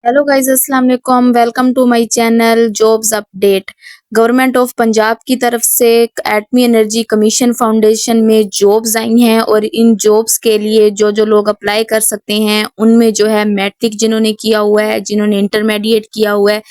Hello guys, अस्सलाम वालेकुम। Welcome to my channel jobs update. Government of Punjab की तरफ से एटमी एनर्जी कमीशन फाउंडेशन में जॉब्स आई हैं और इन जॉब्स के लिए जो जो लोग अप्लाई कर सकते हैं उनमें जो है मैट्रिक जिन्होंने किया हुआ है, जिन्होंने इंटरमीडिएट किया हुआ है,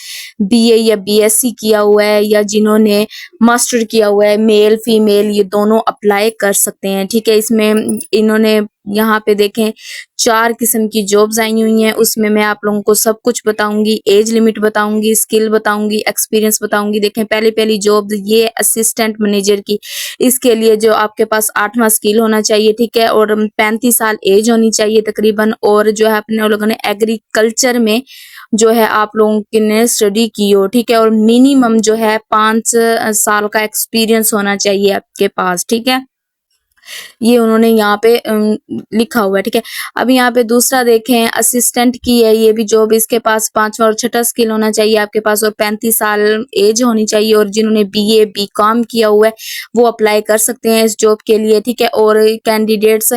बीए या बीएससी किया हुआ है या जिन्होंने मास्टर किया हुआ है, मेल फीमेल ये दोनों अप्लाई कर सकते हैं। ठीक है, इसमें इन्होंने यहाँ पे देखें 4 किस्म की जॉब्स आई हुई हैं। उसमें मैं आप लोगों को सब कुछ बताऊंगी, एज लिमिट बताऊंगी, स्किल बताऊंगी, एक्सपीरियंस बताऊंगी। देखें पहली जॉब ये असिस्टेंट मैनेजर की, इसके लिए जो आपके पास 8वां स्किल होना चाहिए, ठीक है, और 35 साल एज होनी चाहिए तकरीबन, और जो है अपने लोगों ने एग्रीकल्चर में जो है आप लोगों ने स्टडी की हो, ठीक है, और मिनिमम जो है 5 साल का एक्सपीरियंस होना चाहिए आपके पास, ठीक है। ये उन्होंने यहाँ पे लिखा हुआ है, ठीक है। अब यहाँ पे दूसरा देखें, असिस्टेंट की है ये भी जॉब, इसके पास 5वां और 6ठा स्किल होना चाहिए आपके पास और 35 साल एज होनी चाहिए, और जिन्होंने बीए बीकॉम किया हुआ है वो अप्लाई कर सकते हैं इस जॉब के लिए, ठीक है। और कैंडिडेट्स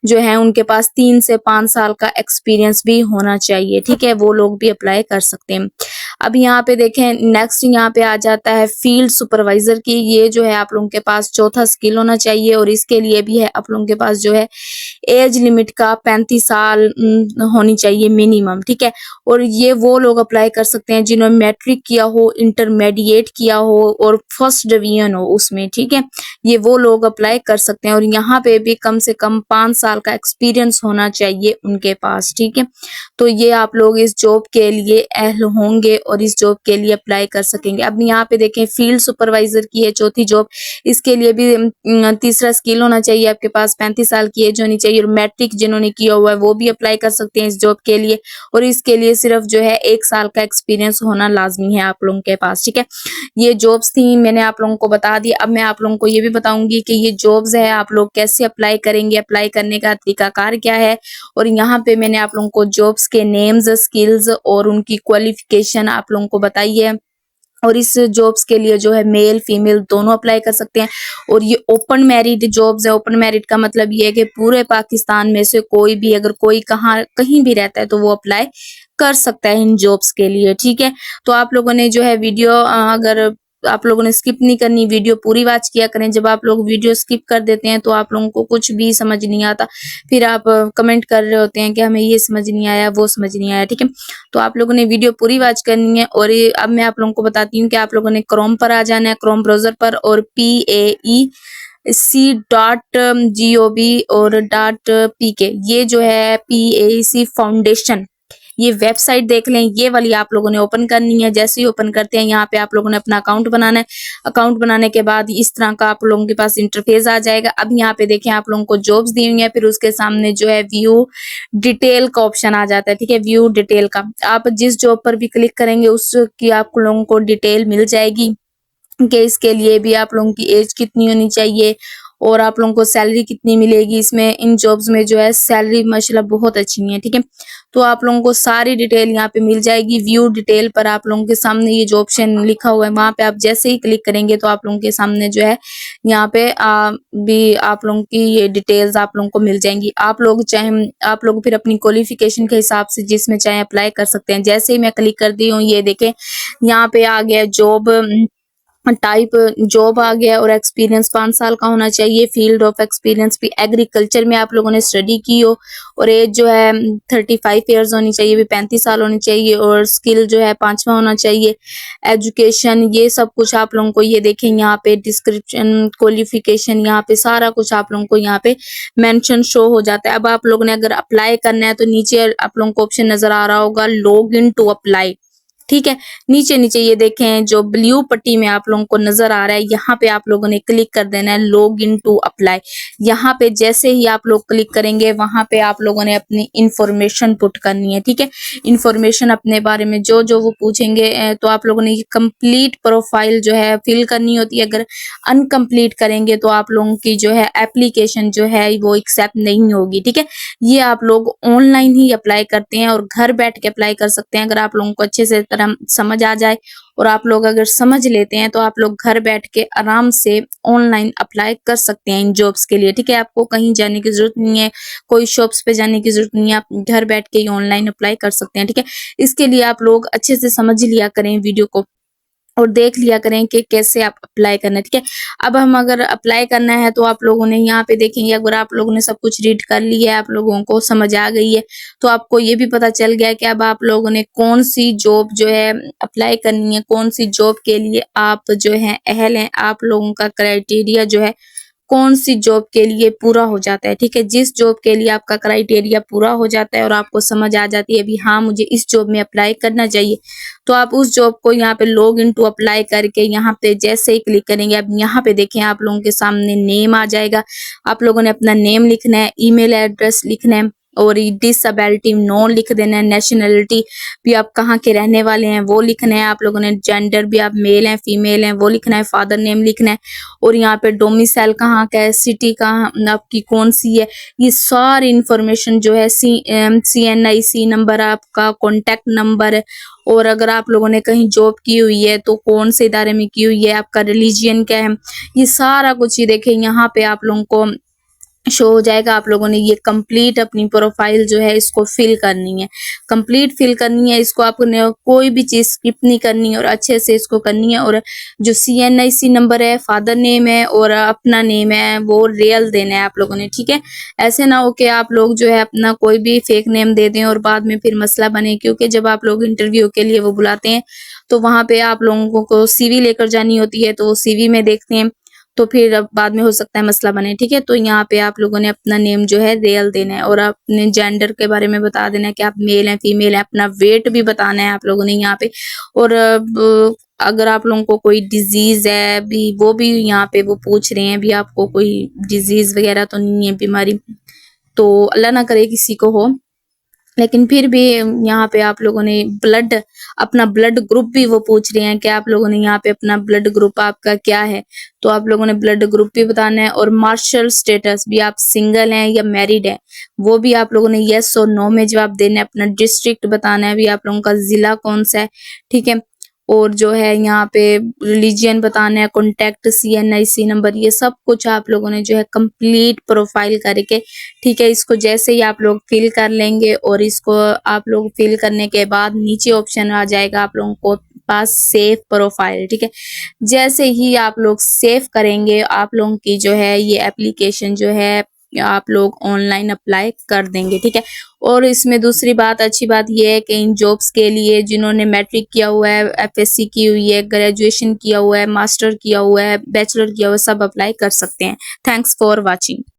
जो हैं उनके पास 3 से 5 साल का एक्सपीरियंस भी होना चाहिए, ठीक है, वो लोग भी अप्लाई कर सकते हैं। अब यहाँ पे देखें, नेक्स्ट यहाँ पे आ जाता है फील्ड सुपरवाइजर की। ये जो है आप लोगों के पास 4था स्किल होना चाहिए, और इसके लिए भी है आप लोगों के पास जो है एज लिमिट का 35 साल होनी चाहिए मिनिमम, ठीक है। और ये वो लोग अप्लाई कर सकते हैं जिन्होंने मैट्रिक किया हो, इंटरमीडिएट किया हो और फर्स्ट डिवीजन हो उसमें, ठीक है। ये वो लोग अप्लाई कर सकते हैं, और यहाँ पे भी कम से कम 5 साल का एक्सपीरियंस होना चाहिए उनके पास, ठीक है। तो ये आप लोग इस जॉब के लिए अहल होंगे और इस जॉब के लिए अप्लाई कर सकेंगे। अब यहाँ पे देखें, फील्ड सुपरवाइजर की है 4थी जॉब, इसके लिए भी 3रा स्किल होना चाहिए आपके पास, 35 साल की एज होनी चाहिए, और मैट्रिक जिन्होंने किया हुआ है वो भी अप्लाई कर सकते हैं इस जॉब के लिए, और इसके लिए सिर्फ जो है 1 साल का एक्सपीरियंस होना लाजमी है आप लोगों के पास, ठीक है। ये जॉब्स थी, मैंने आप लोगों को बता दी। अब मैं आप लोगों को ये भी बताऊंगी कि ये जॉब्स है आप लोग कैसे अप्लाई करेंगे, अप्लाई करने का तरीकाकार क्या है, और यहाँ पे मैंने आप लोगों को जॉब्स के नेम्स, स्किल्स और उनकी क्वालिफिकेशन आप लोगों को बताई है। और इस जॉब्स के लिए जो है मेल फीमेल दोनों अप्लाई कर सकते हैं, और ये ओपन मैरिट जॉब्स है। ओपन मैरिट का मतलब ये है कि पूरे पाकिस्तान में से कोई भी अगर कोई कहीं भी रहता है तो वो अप्लाई कर सकता है इन जॉब्स के लिए, ठीक है। तो आप लोगों ने जो है वीडियो अगर आप लोगों ने स्किप नहीं करनी, वीडियो पूरी वॉच किया करें। जब आप लोग वीडियो स्किप कर देते हैं तो आप लोगों को कुछ भी समझ नहीं आता, फिर आप कमेंट कर रहे होते हैं कि हमें ये समझ नहीं आया, वो समझ नहीं आया, ठीक है। तो आप लोगों ने वीडियो पूरी वॉच करनी है। और ये अब मैं आप लोगों को बताती हूँ कि आप लोगों ने क्रोम पर आ जाना है, क्रोम ब्राउजर पर, और PAEC.gov और .pk, ये जो है PAEC फाउंडेशन, ये वेबसाइट देख लें, ये वाली आप लोगों ने ओपन करनी है। जैसे ही ओपन करते हैं यहाँ पे आप लोगों ने अपना अकाउंट बनाना है। अकाउंट बनाने के बाद इस तरह का आप लोगों के पास इंटरफेस आ जाएगा। अब यहाँ पे देखें आप लोगों को जॉब्स दी हुई है, फिर उसके सामने जो है व्यू डिटेल का ऑप्शन आ जाता है, ठीक है। व्यू डिटेल का आप जिस जॉब पर भी क्लिक करेंगे उसकी आप लोगों को डिटेल मिल जाएगी कि इसके लिए भी आप लोगों की एज कितनी होनी चाहिए और आप लोगों को सैलरी कितनी मिलेगी। इसमें इन जॉब्स में जो है सैलरी माशाल्लाह बहुत अच्छी है, ठीक है। तो आप लोगों को सारी डिटेल यहाँ पे मिल जाएगी। व्यू डिटेल पर आप लोगों के सामने ये जो ऑप्शन लिखा हुआ है वहां पे आप जैसे ही क्लिक करेंगे तो आप लोगों के सामने जो है यहाँ पे भी आप लोगों की ये डिटेल्स आप लोगों को मिल जाएंगी। आप लोग फिर अपनी क्वालिफिकेशन के हिसाब से जिसमें चाहे अप्लाई कर सकते हैं। जैसे ही मैं क्लिक कर दी हूँ, ये देखें यहाँ पे आ गया जॉब टाइप, जॉब आ गया, और एक्सपीरियंस 5 साल का होना चाहिए। फील्ड ऑफ एक्सपीरियंस भी एग्रीकल्चर में आप लोगों ने स्टडी की हो, और एज जो है 35 ईयर्स होनी चाहिए, भी 35 साल होनी चाहिए, और स्किल जो है 5वां होना चाहिए। एजुकेशन ये सब कुछ आप लोगों को ये देखें यहाँ पे डिस्क्रिप्शन, क्वालिफिकेशन, यहाँ पे सारा कुछ आप लोगों को यहाँ पे मेंशन शो हो जाता है। अब आप लोगों ने अगर अप्लाई करना है तो नीचे आप लोगों को ऑप्शन नजर आ रहा होगा लॉग इन टू अप्लाई, ठीक है। नीचे नीचे ये देखें जो ब्लू पट्टी में आप लोगों को नजर आ रहा है, यहाँ पे आप लोगों ने क्लिक कर देना है लॉग इन टू अप्लाई। यहाँ पे जैसे ही आप लोग क्लिक करेंगे वहां पे आप लोगों ने अपनी इंफॉर्मेशन पुट करनी है, ठीक है। इंफॉर्मेशन अपने बारे में जो जो वो पूछेंगे तो आप लोगों ने ये कंप्लीट प्रोफाइल जो है फिल करनी होती है। अगर अनकम्प्लीट करेंगे तो आप लोगों की जो है एप्लीकेशन जो है वो एक्सेप्ट नहीं होगी, ठीक है। ये आप लोग ऑनलाइन ही अप्लाई करते हैं और घर बैठ के अप्लाई कर सकते हैं। अगर आप लोगों को अच्छे से समझ आ जाए और आप लोग अगर समझ लेते हैं तो आप लोग घर बैठ के आराम से ऑनलाइन अप्लाई कर सकते हैं इन जॉब्स के लिए। ठीक है, आपको कहीं जाने की जरूरत नहीं है, कोई शॉप्स पे जाने की जरूरत नहीं है, आप घर बैठ के ही ऑनलाइन अप्लाई कर सकते हैं। ठीक है, इसके लिए आप लोग अच्छे से समझ लिया करें वीडियो को और देख लिया करें कि कैसे आप अप्लाई करना है। ठीक है, अब हम अगर अप्लाई करना है तो आप लोगों ने यहाँ पे देखेंगे, अगर आप लोगों ने सब कुछ रीड कर लिया है, आप लोगों को समझ आ गई है, तो आपको ये भी पता चल गया है कि अब आप लोगों ने कौन सी जॉब जो है अप्लाई करनी है, कौन सी जॉब के लिए आप जो है अहल हैं, आप लोगों का क्राइटेरिया जो है कौन सी जॉब के लिए पूरा हो जाता है। ठीक है, जिस जॉब के लिए आपका क्राइटेरिया पूरा हो जाता है और आपको समझ आ जाती है भी हाँ मुझे इस जॉब में अप्लाई करना चाहिए, तो आप उस जॉब को यहाँ पे लॉग इन टू अप्लाई करके यहाँ पे जैसे ही क्लिक करेंगे, अब यहाँ पे देखें आप लोगों के सामने नेम आ जाएगा। आप लोगों ने अपना नेम लिखना है, ईमेल एड्रेस लिखना है और डिसेबिलिटी नो लिख देना है, नेशनलिटी भी आप कहाँ के रहने वाले हैं वो लिखना है, आप लोगों ने जेंडर भी आप मेल हैं फीमेल हैं वो लिखना है, फादर नेम लिखना है और यहाँ पे डोमिसाइल कहाँ का है, सिटी कहाँ आपकी कौन सी है, ये सारी इंफॉर्मेशन जो है CNIC नंबर आपका, कॉन्टेक्ट नंबर, और अगर आप लोगों ने कहीं जॉब की हुई है तो कौन से इदारे में की हुई है, आपका रिलीजियन क्या है, ये सारा कुछ ही देखें यहाँ पे आप लोगों को शो हो जाएगा। आप लोगों ने ये कंप्लीट अपनी प्रोफाइल जो है इसको फिल करनी है, कंप्लीट फिल करनी है, इसको आपने कोई भी चीज स्किप नहीं करनी है और अच्छे से इसको करनी है। और जो CNIC नंबर है, फादर नेम है और अपना नेम है वो रियल देना है आप लोगों ने। ठीक है, ऐसे ना हो कि आप लोग जो है अपना कोई भी फेक नेम दे दें और बाद में फिर मसला बने, क्योंकि जब आप लोग इंटरव्यू के लिए वो बुलाते हैं तो वहां पे आप लोगों को CV लेकर जानी होती है, तो CV में देखते हैं तो फिर अब बाद में हो सकता है मसला बने। ठीक है, तो यहाँ पे आप लोगों ने अपना नेम जो है रियल देना है और अपने जेंडर के बारे में बता देना है कि आप मेल हैं फीमेल हैं, अपना वेट भी बताना है आप लोगों ने यहाँ पे। और अगर आप लोगों को कोई डिजीज है भी वो भी यहाँ पे वो पूछ रहे हैं भी आपको कोई डिजीज वगैरह तो नहीं है, बीमारी तो अल्लाह ना करे किसी को हो, लेकिन फिर भी यहाँ पे आप लोगों ने अपना ब्लड ग्रुप भी वो पूछ रहे हैं कि आप लोगों ने यहाँ पे अपना ब्लड ग्रुप आपका क्या है, तो आप लोगों ने ब्लड ग्रुप भी बताना है और मार्शल स्टेटस भी, आप सिंगल हैं या मैरिड हैं वो भी आप लोगों ने यस और नो में जवाब देना है। अपना डिस्ट्रिक्ट बताना है भी, आप लोगों का जिला कौन सा है। ठीक है, और जो है यहाँ पे रिलीजियन बताना है, कॉन्टेक्ट CNIC नंबर, ये सब कुछ आप लोगों ने जो है कंप्लीट प्रोफाइल करके, ठीक है, इसको जैसे ही आप लोग फिल कर लेंगे और इसको आप लोग फिल करने के बाद नीचे ऑप्शन आ जाएगा आप लोगों को पास सेव प्रोफाइल। ठीक है, जैसे ही आप लोग सेव करेंगे आप लोगों की जो है ये एप्लीकेशन जो है आप लोग ऑनलाइन अप्लाई कर देंगे। ठीक है, और इसमें दूसरी बात अच्छी बात यह है कि इन जॉब्स के लिए जिन्होंने मैट्रिक किया हुआ है, FSC की हुई है, ग्रेजुएशन किया हुआ है, मास्टर किया हुआ है, बैचलर किया हुआ है, सब अप्लाई कर सकते हैं। Thanks for watching.